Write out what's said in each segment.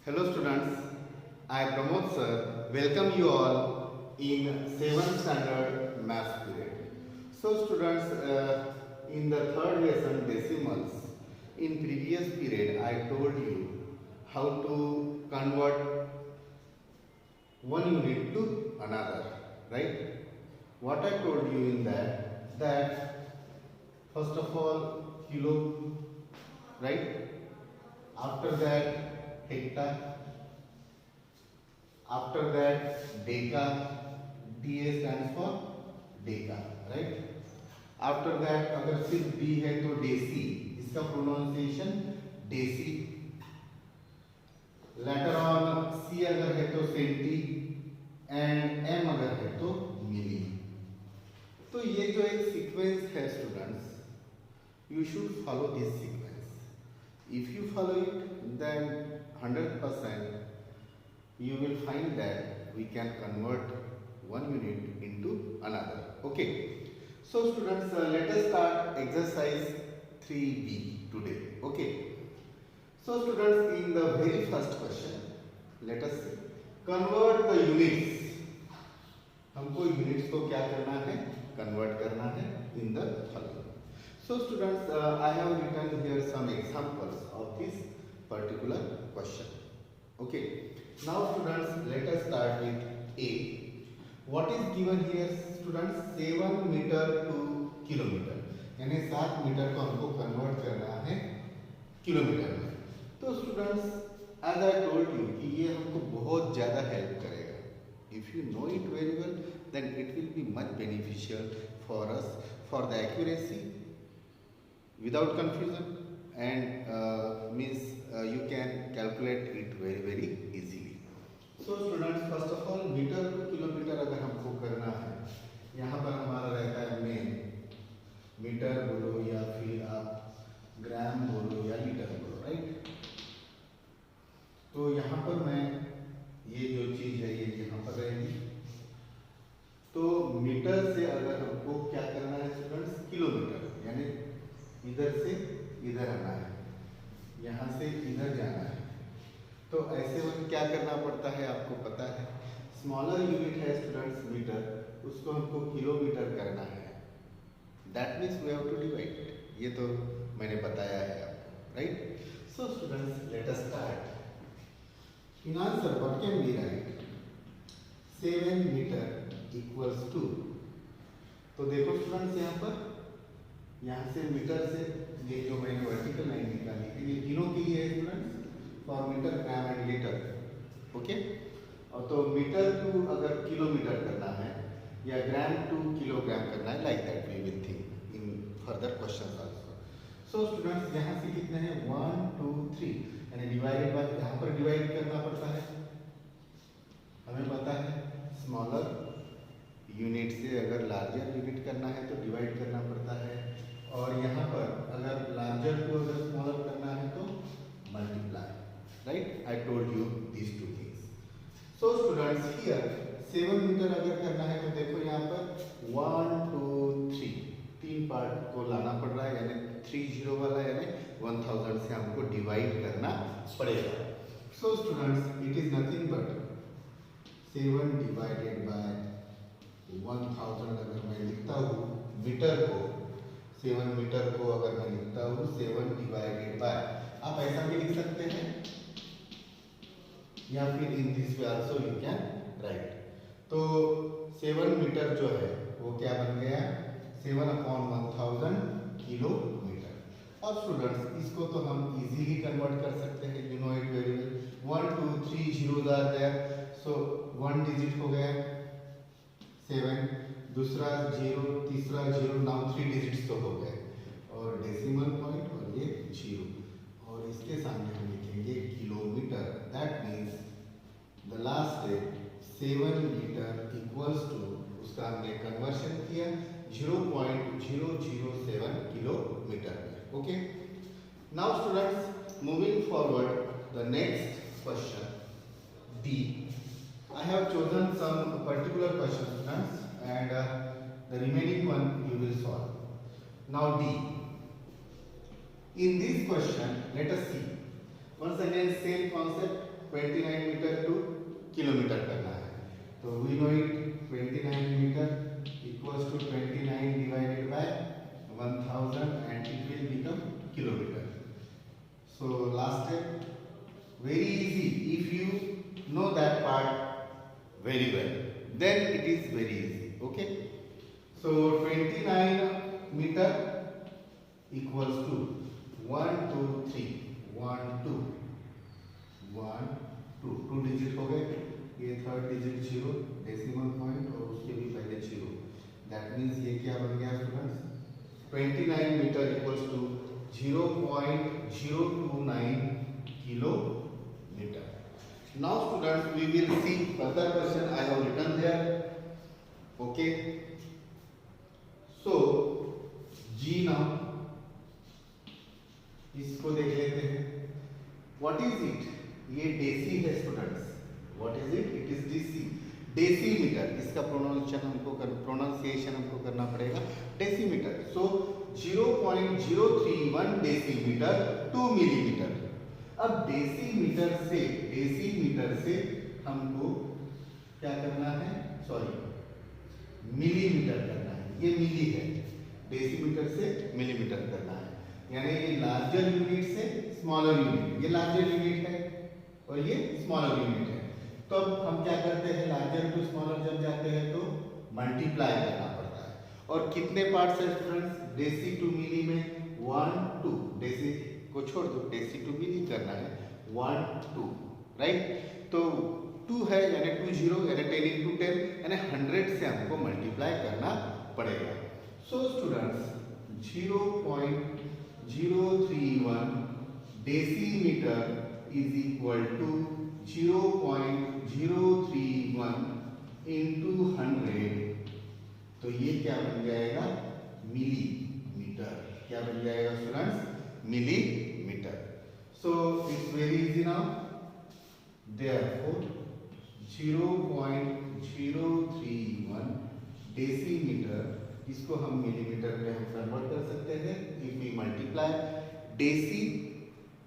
Hello students, I Pramod sir welcome you all in 7th standard maths period. So students, in the third lesson decimals, in previous period I told you how to convert one unit to another, right? What I told you in that first of all kilo, right? After that hectare, after that deca, DA stands for deca, right? After that अगर सिर्फ D है तो deci, इसका pronunciation deci. Letter on C अगर है तो senti and M अगर है तो मिली. तो ये जो एक सीक्वेंस है students, you should follow this sequence. If you follow it, then 100% you will find that we can convert one unit into another. Okay. So students, let us start exercise 3B today. Okay. So students, in the very first question, let us see. Convert the units. हमको units को क्या करना है? Convert करना है in the following. So students, I have written here some examples of this particular question. Okay. Now students, let us start with A. What is given here students? 7 meter to kilometer. यानी 7 metre को हमको convert करना है kilometre में. तो students, as I told you कि ये हमको बहुत ज़्यादा हेल्प करेगा. If you know it very well, then it will be much beneficial for us for the accuracy, without confusion, and means you can calculate it very easily. So students, first of all metre to kilometre अगर हमको करना है, यहाँ पर हमारा रहता है main metre बोलो या फिर आप ग्राम बोलो या लीटर बोलो, राइट? तो यहाँ पर मैं ये जो चीज है ये यहाँ पर रहेगी. तो मीटर से अगर हमको क्या करना है स्टूडेंट्स, किलोमीटर, यानी इधर से इधर आना है, यहाँ से इधर जाना है. तो ऐसे वक्त क्या करना पड़ता है आपको पता है. स्मॉलर यूनिट है स्टूडेंट्स मीटर, उसको हमको किलोमीटर करना है. That means we have to divide. ये तो मैंने बताया है आपको, right? So students, let us start. In answer what can be right? 7 metre equals to. तो देखो स्टूडेंट्स, यहाँ से मीटर से ये जो मैंने वर्टिकल लाइन निकाली है ये तीनों के लिए है students, for metre, gram and litre. Okay. और तो मीटर टू अगर किलोमीटर करना है या ग्राम टू किलोग्राम करना है, like that we will think in further questions also. So students, यहाँ से कितने हैं 1 2 3, यानी डिवाइडेड बाय, यहाँ पर डिवाइड करना पड़ता है. हमें पता है स्मॉलर यूनिट से अगर लार्जर यूनिट करना है तो डिवाइड करना पड़ता है, और यहाँ पर अगर लार्जर को अगर स्मॉलर करना है तो multiply, right? I told you these two things. So students, here 7 metre अगर करना है तो देखो यहाँ पर 1 2 3 तीन पार्ट को लाना पड़ रहा है, यानी 30 वाला, यानी 1000 से हमको डिवाइड करना पड़ेगा. So students, it is nothing but 7 divided by 1000. अगर मैं लिखता हूँ मीटर को, 7 मीटर को अगर मैं लिखता हूँ 7 डिवाइडेड बाय, आप ऐसा भी लिख सकते हैं या फिर in this way also you can write. तो 7 मीटर जो है वो क्या बन गया, 7/1000 किलोमीटर. अब स्टूडेंट्स, इसको तो हम इजीली कन्वर्ट कर सकते हैं, you know it very well. 1 2 3 zeros are there, so 1 digit हो गया 7, दूसरा 0, तीसरा 0, नाउ 3 डिजिट्स तो हो गए, और डेसिमल पॉइंट और ये 0, और इसके सामने हम लिखेंगे kilometre. That means the last step 7 metre equals to, उसका हमने कन्वर्शन किया 0.007 किलोमीटर में. Okay. Now students, moving forward the next question D. I have chosen some particular questions students, and the remaining one you will solve. Now D. In this question, let us see. Once again, same concept. 29 metre to kilometre करना है, तो we know it 29 metre equals to 29 divided by 1000 and it will become kilometre. So last step, very easy. If you know that part very well, then it is very easy. Okay. So 29 meter equals to 1 2 3 1 2 1 2 2 digit हो गए. ये third digit 0 decimal point और उसके भी पहले 0. That means ये क्या बन गया students, 29 metre equals to 0.029 kilometer. Now students, we will see further question I have written there. Okay. So G now, इसको देख लेते हैं. What is it? ये डेसी है students. What is it? It is DC. Decimetre. इसका pronunciation हमको करना पड़ेगा डेसीमीटर. सो 0.031 डेसीमीटर 2 मिलीमीटर. अब डेसीमीटर से हमको क्या करना है, सॉरी मिलीमीटर करना है. ये मिली है, डेसीमीटर से मिलीमीटर करना है. यानी ये लार्जर यूनिट से स्मॉलर यूनिट, ये लार्जर यूनिट है और ये स्मॉलर यूनिट है. तो अब हम क्या करते हैं, लार्जर टू स्मॉलर जब जाते हैं तो मल्टीप्लाई करना पड़ता है. और कितने पार्ट्स है स्टूडेंट्स, डेसी टू मिली में 1 2, डेसी को छोड़ दो, डेसी टू मिली करना है 1 2, राइट. तो 2 है यानी 20 यानी 10 into 10 यानी 100 से हमको मल्टीप्लाई करना पड़ेगा. So students 0.031 decimetre is equal to 0.031 into 100. तो ये क्या बन जाएगा, मिलीमीटर. क्या बन जाएगा students, millimetre. So it's very easy now. Therefore 0.031 decimetre, इसको हम मिलीमीटर में हम कन्वर्ट कर सकते हैं. If we multiply deci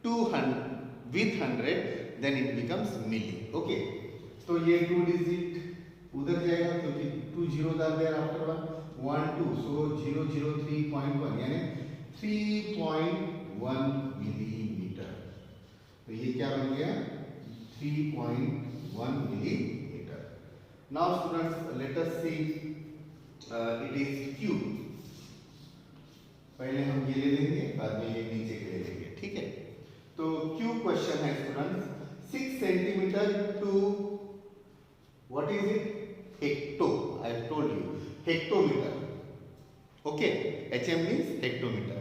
200 with 100 then it becomes milli. Okay. तो ये 2 डिजिट उधर जाएगा क्योंकि 2 zeros are there after 1 2. So 003.1 यानी 3.1 मिलीमीटर. तो ये क्या बन गया, 3.1 millimetre. Now students, let us see it is Q. पहले हम ये ले लेंगे, बाद में ये नीचे के ले लेंगे. ठीक है. तो Q क्वेश्चन है students, 6 centimetre to what is it, hecto. I have told you hectometre. Okay, HM means hectometre.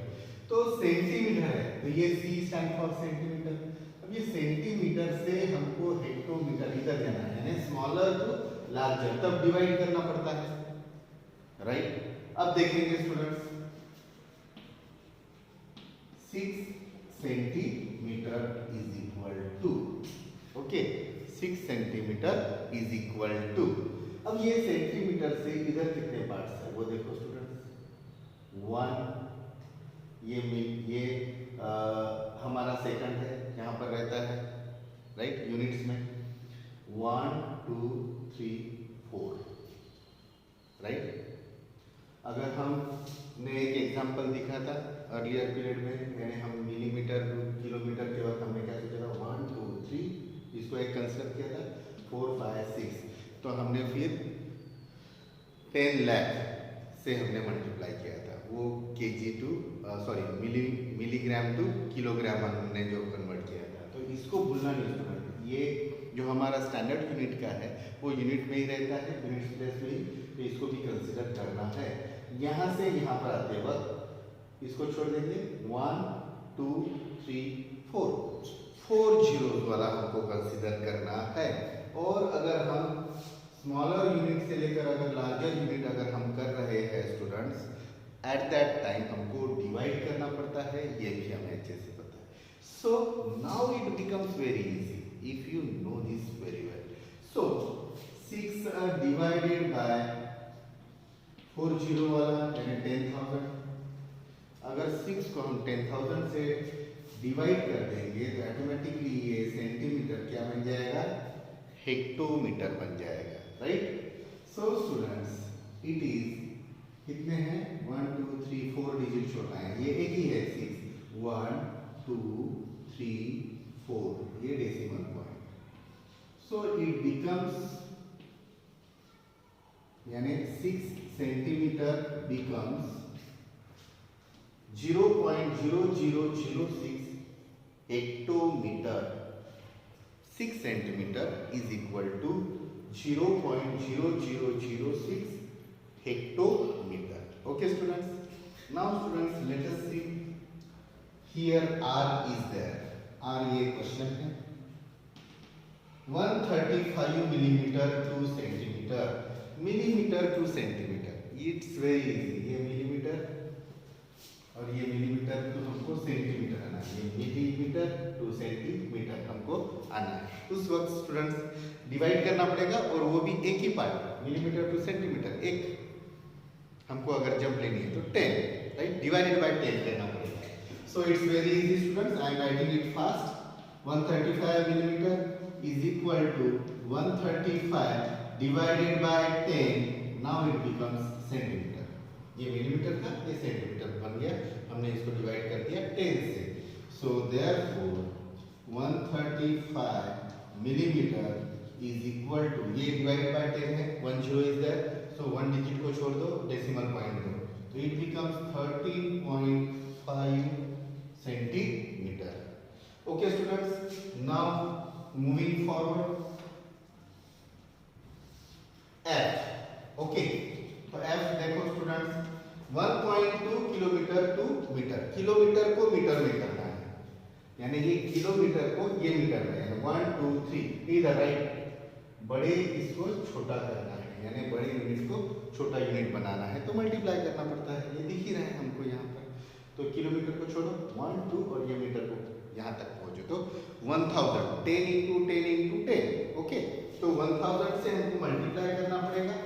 तो सेंटीमीटर है तो ये C स्टैंड फॉर सेंटीमीटर. अब ये सेंटीमीटर से हमको हेक्टोमीटर इधर जाना है यानी स्मॉलर टू लार्जर, तब डिवाइड करना पड़ता है, राइट. अब देखेंगे students 6 centimetre is equal to, okay, 6 centimetre is equal to. अब ये सेंटीमीटर से इधर कितने पार्ट्स है वो देखो स्टूडेंट्स. 1, ये हमारा सेकंड है, यहाँ पर रहता है, राइट, यूनिट्स में 1 2 3 4, राइट. अगर हमने एक एग्जांपल दिखा था अर्लियर पीरियड में, यानी हम मिलीमीटर किलोमीटर के वक्त हमने क्या सोचा था, 1 2 3, इसको एक कंसेप्ट किया था 4 5 6. तो हमने फिर 10 लाख से हमने मल्टीप्लाई किया था, वो KG to sorry milligram to kilogram हमने जो कन्वर्ट किया था. तो इसको भूलना नहीं स्टूडेंट. ये जो हमारा स्टैंडर्ड यूनिट का है वो यूनिट में ही रहता है, यूनिट प्लेस में ही. तो इसको भी कंसिडर करना है. यहाँ से यहाँ पर आते वक्त इसको छोड़ देंगे, 1 2 3 4 जीरोस वाला हमको कंसिडर करना है. और अगर हम स्मॉलर यूनिट से लेकर अगर लार्जर यूनिट अगर हम कर रहे हैं स्टूडेंट्स, एट दैट टाइम हमको डिवाइड करना पड़ता है, ये भी हमें अच्छे से पता है. So now it becomes very easy if you know this very well. So 6 divided by 4 zero वाला यानी 10,000. अगर 6 को हम 10,000 से डिवाइड कर देंगे तो ऑटोमेटिकली ये सेंटीमीटर क्या बन जाएगा, हेक्टोमीटर बन जाएगा, right. So students, it is कितने हैं 1 2 3 4 डिजिट छोड़ना है, ये एक ही है 6 1 2 3 4, ये decimal point. So it becomes, यानी 6 centimetre becomes 0.0006 hectometre. 6 centimetre is equal to 0.0006 hectometer. Okay students, now students let us see, here R is there, R ये क्वेश्चन है, 135 millimetre two centimetre, millimetre two centimetre, it's very easy, ये millimetre और ये millimetre तो हमको centimetre आना है, ये मिलीमीटर टू सेंटीमीटर हमको आना है। उस वक्त स्टूडेंट्स डिवाइड करना पड़ेगा, और वो भी एक ही पार्ट, मिलीमीटर टू सेंटीमीटर, एक हमको अगर जंप लेनी है तो 10, राइट, डिवाइडेड बाय 10 लेना पड़ेगा। So it's very easy students, I am writing it fast. 135 millimetre is equal to 135 divided by 10, now it becomes centimetre. ये मिलीमीटर था, ये सेंटीमीटर बन गया, हमने इसको डिवाइड कर दिया 10 से। So therefore 135 millimetre is equal to, ये डिवाइडेड बाय 10 है, 1 0 इज देयर, सो 1 डिजिट को छोड़ दो, डेसिमल पॉइंट दो, तो it becomes 13.5 centimetre. Okay students, now moving forward, F, okay, तो F देखो students, 1.2 kilometre to metre, kilometre को मीटर में करना है, यानी ये किलोमीटर को ये मीटर में, 1 2 3 इधर, राइट, बड़े इसको छोटा करना है, यानी बड़े यूनिट को छोटा यूनिट बनाना है, तो मल्टीप्लाई करना पड़ता है, ये दिख ही रहा है हमको यहाँ पर। तो किलोमीटर को छोड़ो, 1 2 और ये मीटर को यहाँ तक पहुँचो, तो 1000, 10 इंटू 10 इंटू 10, ओके, तो 1000 से हमको मल्टीप्लाई करना पड़ेगा।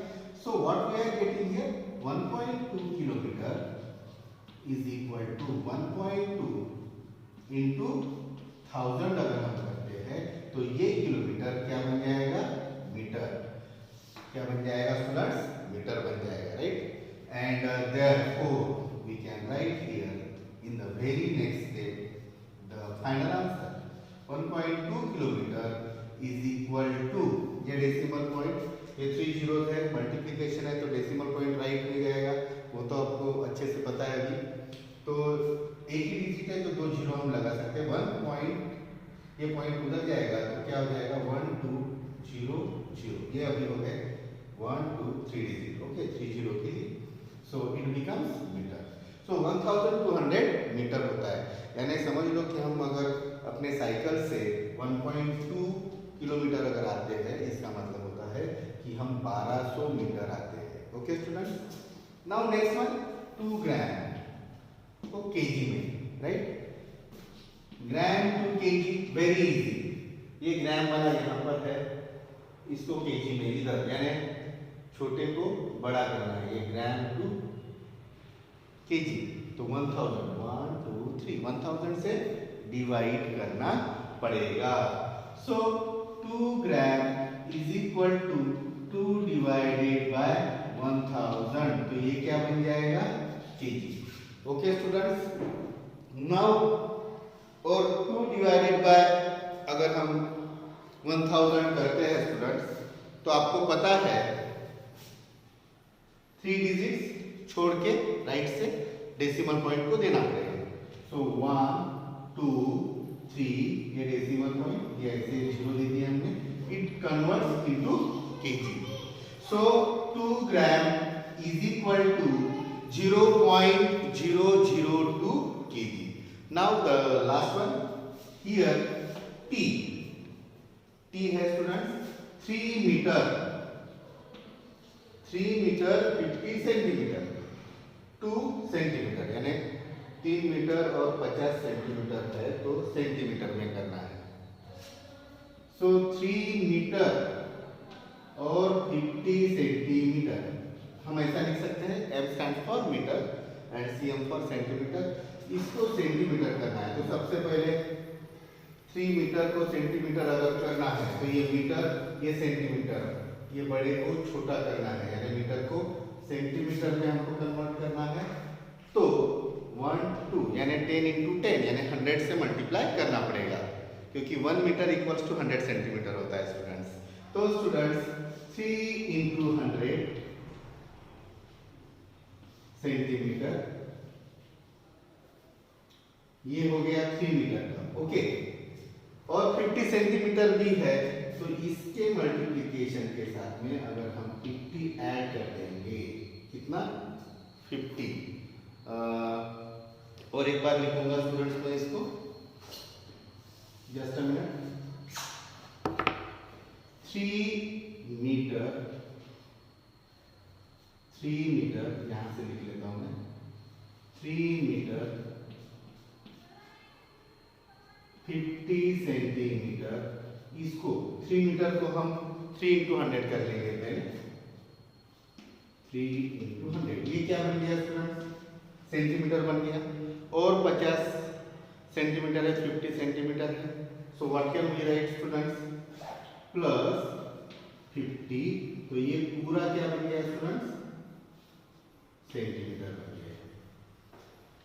So what we are getting here, 1.2 kilometre is equal to 1.2 into 1000 अगर हम करते हैं तो ये किलोमीटर क्या बन जाएगा, मीटर, क्या बन जाएगा स्टूडेंट्स, मीटर बन जाएगा, right. And therefore we can write here in the very next step the final answer, 1.2 kilometre is equal to, ये डेसिमल पॉइंट, ये 3 जीरोस है, मल्टीप्लिकेशन है, तो डेसिमल पॉइंट राइट में जाएगा, वो तो आपको अच्छे से पता है अभी। तो एक ही डिजिट है तो 2 जीरो हम लगा सकते हैं, 1 पॉइंट, ये पॉइंट उधर जाएगा तो क्या हो जाएगा 1 2 0 0, ये अभी हो गए 1 2 3 डिजिट, ओके, 3 जीरो के लिए, so it becomes metre. So 1200 metre होता है, यानी समझ लो कि हम अगर अपने साइकिल से 1.2 किलोमीटर अगर आते हैं, इसका मतलब होता है कि हम 1200 मीटर आते हैं। Okay students, now next one, 2 gram को केजी में, right, gram to KG, very easy, ये ग्राम वाला यहाँ पर है, इसको केजी में इधर, यानी छोटे को बड़ा करना है, ये ग्राम टू केजी, तो 1000, 1 2 3, 1000 से डिवाइड करना पड़ेगा। So 2 gram is equal to 2 divided by 1000, तो ये क्या बन जाएगा, केजी। ओके स्टूडेंट्स, नाउ और 2 डिवाइडेड बाय अगर हम 1000 करते हैं स्टूडेंट्स, तो आपको पता है 3 डिजिट्स छोड़ के राइट से डेसिमल पॉइंट को देना पड़ेगा। सो 1 2 3, ये डेसिमल पॉइंट, ये ऐसे जीरो दे दिया हमने, it converts into KG. So 2 gram is equal to 0.002 kg. Now the last one here, T. T है students 3 meter 50 सेंटीमीटर 2 सेंटीमीटर, यानी 3 मीटर और 50 सेंटीमीटर है तो सेंटीमीटर में करना है। सो 3 मीटर और 50 सेंटीमीटर, हम ऐसा लिख सकते हैं, M stand for metre and CM for centimetre. इसको सेंटीमीटर करना है तो सबसे पहले 3 मीटर को सेंटीमीटर अगर करना है तो ये मीटर, ये सेंटीमीटर, ये बड़े को छोटा करना है, यानी मीटर को सेंटीमीटर में हमको कन्वर्ट करना है। तो 1 2 यानी 10 × 10 यानी 100 से मल्टीप्लाई करना पड़ेगा, क्योंकि 1 मीटर इक्वल्स टू 100 सेंटीमीटर होता है स्टूडेंट्स। तो स्टूडेंट्स 3 × 100 सेंटीमीटर, ये हो गया 3 मीटर का, ओके। और 50 सेंटीमीटर भी है, तो इसके मल्टीप्लिकेशन के साथ में अगर हम 50 ऐड कर देंगे, कितना 50, और एक बार लिखूंगा स्टूडेंट्स को इसको, just a minute. 3 metre, 3 metre यहां से लिख लेता हूं मैं, 3 मीटर 50 सेंटीमीटर, इसको 3 मीटर को हम 3 × 100 कर लेंगे पहले, 3 × 100, ये क्या बन गया स्टूडेंट्स, सेंटीमीटर बन गया। और 50 सेंटीमीटर है, 50 सेंटीमीटर है, so what can we write students, plus 50, तो ये पूरा क्या बन गया स्टूडेंट्स, सेंटीमीटर बन गया,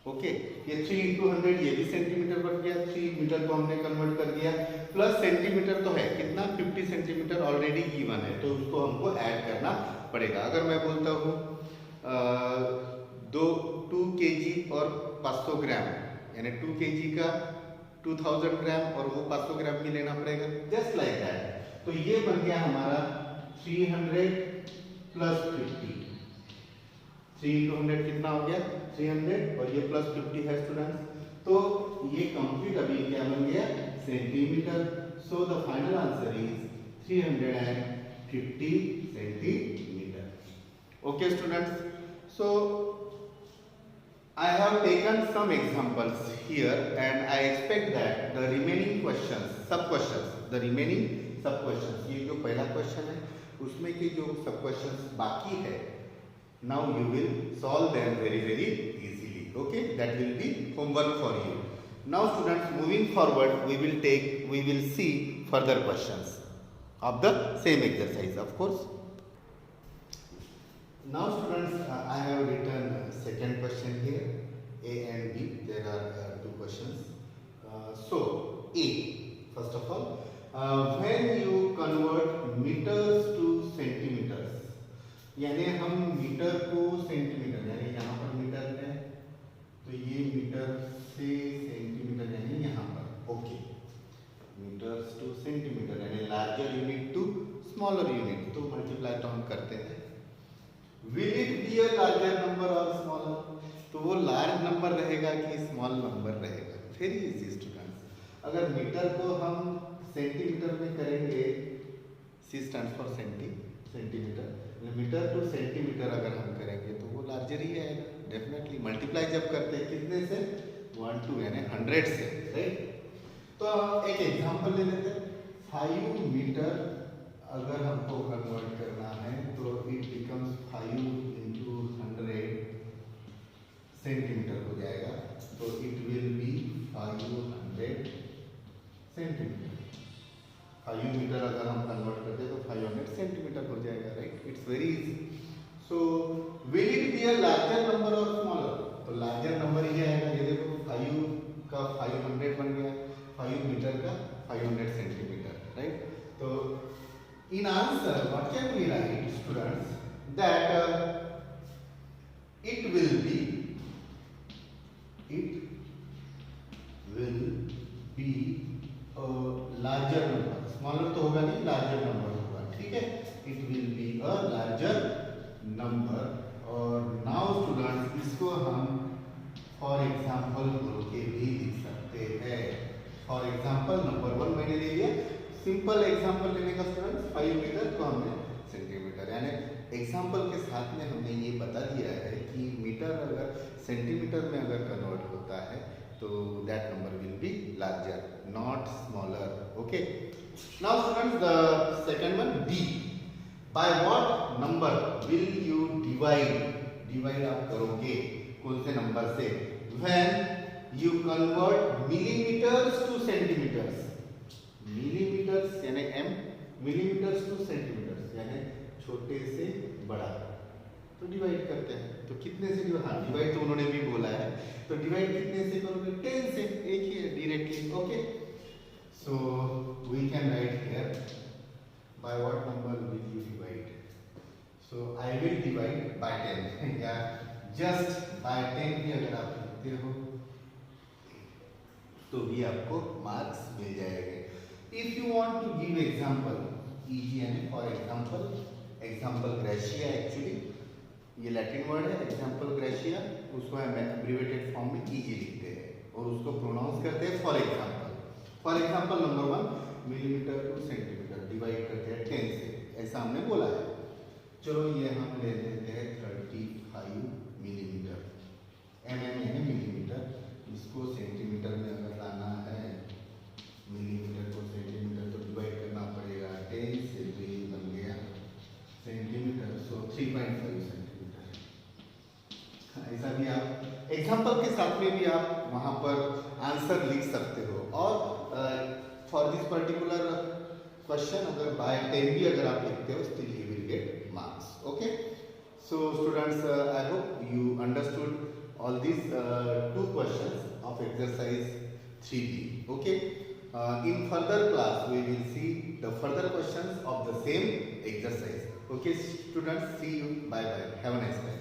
ओके। ये 3 × 100 ये भी सेंटीमीटर बन गया, 3 मीटर को हमने कन्वर्ट कर दिया, प्लस सेंटीमीटर तो है कितना 50 सेंटीमीटर ऑलरेडी गिवन है, तो उसको हमको ऐड करना पड़ेगा। अगर मैं बोलता हूँ 2 kg और 500 ग्राम, यानी 2 kg का 2000 ग्राम और वो 500 ग्राम भी लेना पड़ेगा, जस्ट लाइक दैट। तो ये बन गया हमारा 300 प्लस 50, 3 × 100 कितना हो गया 300, और ये प्लस 50 है स्टूडेंट्स, तो ये कंप्लीट अभी क्या बन गया centimetre. So the final answer is 350 centimetre, okay students. So I have taken some examples here and I expect that the remaining questions, the remaining sub questions, ये जो पहला क्वेश्चन है उसमें के जो सब क्वेश्चंस बाकी है, now you will solve them very easily, okay, that will be homework for you. Now students, moving forward we will see further questions of the same exercise, of course. Now students, I have written second question here, A and B, there are 2 questions. So A, first of all, when you convert meters to centimeters, यानी हम metre को centimetre, यानी यहाँ पर metre है तो ये metre से सेंटीमीटर यानी यहाँ पर, ओके, मीटर्स टू सेंटीमीटर यानी larger unit to smaller unit, तो मल्टीप्लाई तो हम करते हैं। Will it be a larger number or smaller? तो वो लार्ज नंबर रहेगा कि स्मॉल नंबर रहेगा, वेरी इजी स्टूडेंट्स। अगर मीटर को हम सेंटीमीटर में करेंगे, C stands for centimetre, metre to centimetre अगर हम करेंगे तो वो लार्जर ही आएगा डेफिनेटली। मल्टीप्लाई जब करते हैं कितने से 1 2 यानी 100 से, राइट। तो एक एग्जांपल ले लेते हैं, 5 मीटर अगर हमको कन्वर्ट करना है तो इट बिकम्स 5 × 100 सेंटीमीटर हो जाएगा, तो it will be 500 centimetre. 5 metre अगर हम कन्वर्ट करते हैं तो 500 सेंटीमीटर हो जाएगा, right. It's very easy. So will it be a larger number और स्मॉलर, तो लार्जर नंबर ही आएगा। ये देखो 5 का 500 बन गया, 5 मीटर का 500 सेंटीमीटर, राइट। तो in answer what can we write students, that it will be a larger number, smaller तो होगा नहीं, larger number होगा, ठीक है। it will be a larger number। और now students इसको हम for example बोल के भी लिख सकते हैं। for example नंबर 1 मैंने ले लिया, सिंपल एग्जाम्पल लेने का स्टूडेंट्स 5 मीटर को हमने सेंटीमीटर, यानी एग्जाम्पल के साथ में हमने ये बता दिया है कि मीटर अगर सेंटीमीटर में अगर कन्वर्ट होता है तो that number will be larger not smaller, okay. Now students the second one D, by what number will you divide आप करोगे कौन से नंबर से, when you convert millimetres to centimetres, millimetres यानी m, मिलीमीटर्स टू सेंटीमीटर्स यानी छोटे से बड़ा, तो डिवाइड करते हैं। तो कितने से डिवाइड, हाँ डिवाइड तो उन्होंने भी बोला है, तो डिवाइड कितने से करोगे, 10 से, एक ही है directly. Okay, so we can write here by what number will you divide, so I will divide by 10 या जस्ट बाय 10 भी अगर आप लिखते हो तो भी आपको मार्क्स मिल जाएंगे। If you want to give example, e g यानी for example, exempli gratia, actually ये लैटिन वर्ड है एग्जांपल ग्रेशिया, उसको हम एब्रिविएटेड फॉर्म में इजी लिखते हैं और उसको प्रोनाउंस करते हैं for example. For example number 1 millimetre two centimetre divide करते हैं 10 से, ऐसा हमने बोला है। चलो ये हम ले लेते हैं 35 मिलीमीटर, mm यानी मिलीमीटर, इसको सेंटीमीटर में अगर लाना है, मिलीमीटर को सेंटीमीटर तो डिवाइड करना पड़ेगा 10 से, तो ये बन गया सेंटीमीटर, सो 3.5 सेंटीमीटर। ऐसा भी आप एग्जांपल के साथ में भी आप वहां पर आंसर लिख सकते हो। और फॉर दिस पर्टिकुलर क्वेश्चन अगर बाय 10 भी अगर आप लिखते हो still you will get marks. Okay, so students, I hope you understood all these two questions of exercise 3B. Okay, in further class we will see the further questions of the same exercise. Okay students, see you, bye bye, have a nice day.